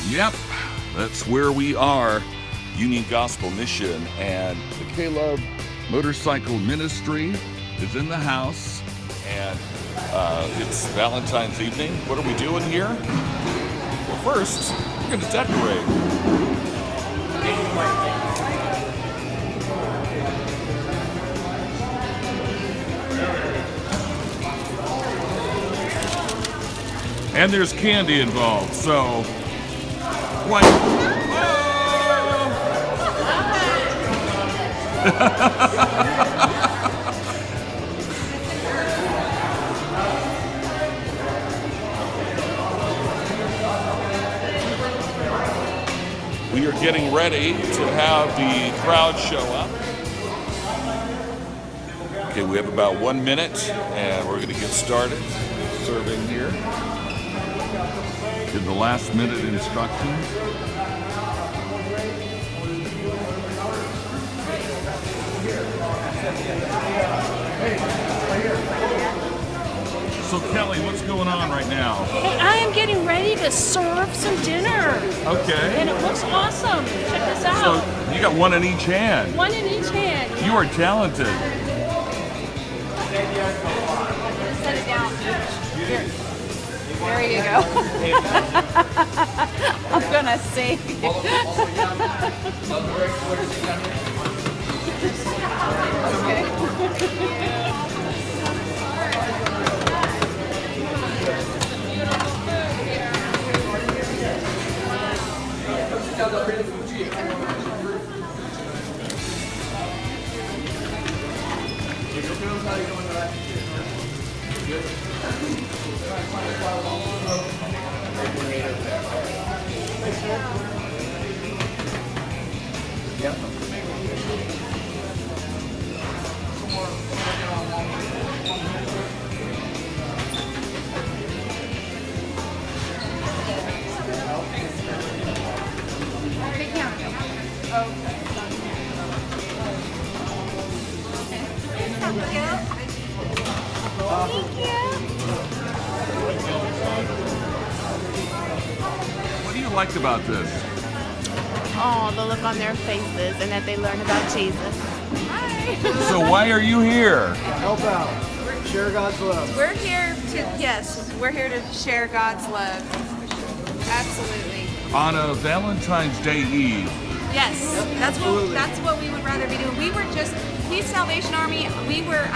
Yep, that's where we are. Union Gospel Mission, and the K-Love Motorcycle Ministry is in the house, and it's Valentine's evening. What are we doing here? Well, first, we're going to decorate. And there's candy involved, so why? We are getting ready to have the crowd show up. Okay, we have about 1 minute, and we're going to get started serving here. Give the last minute instructions. So Kelly, what's going on right now? Hey, I am getting ready to serve some dinner. Okay. And it looks awesome. Check this out. So you got one in each hand. One in each hand. You are talented. Set it down. Here. There you go. I'm gonna save you. Okay. What do you like about this? Oh, the look on their faces and that they learn about Jesus. Hi. So why are you here? Help out. Share God's love. We're here to share God's love. Absolutely. On a Valentine's Day Eve. Yes, that's what we would rather be doing. We were just Peace Salvation Army. We were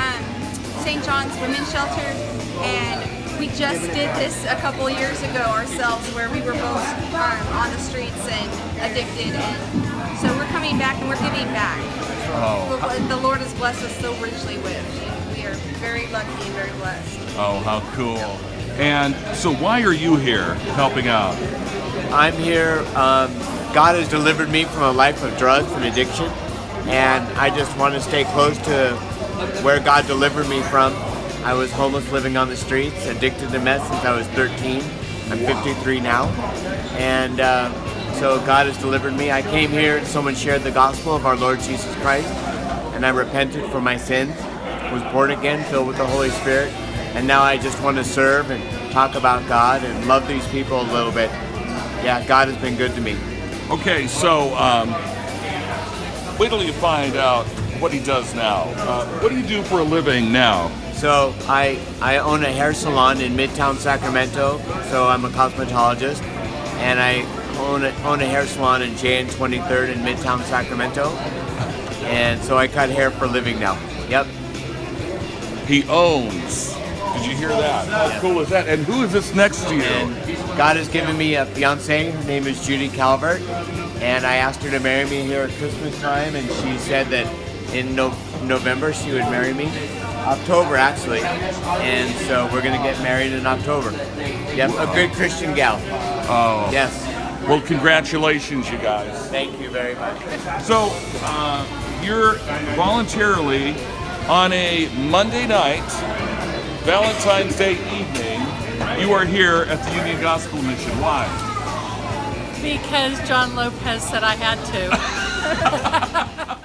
St. John's Women's Shelter, and we just did this a couple years ago ourselves, where we were both on the streets and addicted, and so we're coming back and we're giving back. Oh. The Lord has blessed us so richly with. We are very lucky and very blessed. Oh, how cool. And so why are you here helping out? I'm here. God has delivered me from a life of drugs and addiction, and I just want to stay close to where God delivered me from. I was homeless, living on the streets, addicted to meth since I was 13. I'm 53 now, and so God has delivered me. I came here and someone shared the gospel of our Lord Jesus Christ, and I repented for my sins, was born again, filled with the Holy Spirit, and now I just want to serve and talk about God and love these people a little bit. Yeah, God has been good to me. Okay, so wait till you find out what he does now. What do you do for a living now? So I own a hair salon in Midtown Sacramento, so I'm a cosmetologist, and I own a hair salon in Jan 23rd in Midtown Sacramento, and so I cut hair for a living now. Yep. He owns. Did you hear that? How cool is that? And who is this next to you? And God has given me a fiance. Her name is Judy Calvert, and I asked her to marry me here at Christmas time, and she said that in November she would marry me. October, actually. And so we're going to get married in October. Yep, a good Christian gal. Oh. Yes. Well, congratulations, you guys. Thank you very much. So, you're voluntarily on a Monday night, Valentine's Day evening, you are here at the Union Gospel Mission. Why? Because John Lopez said I had to.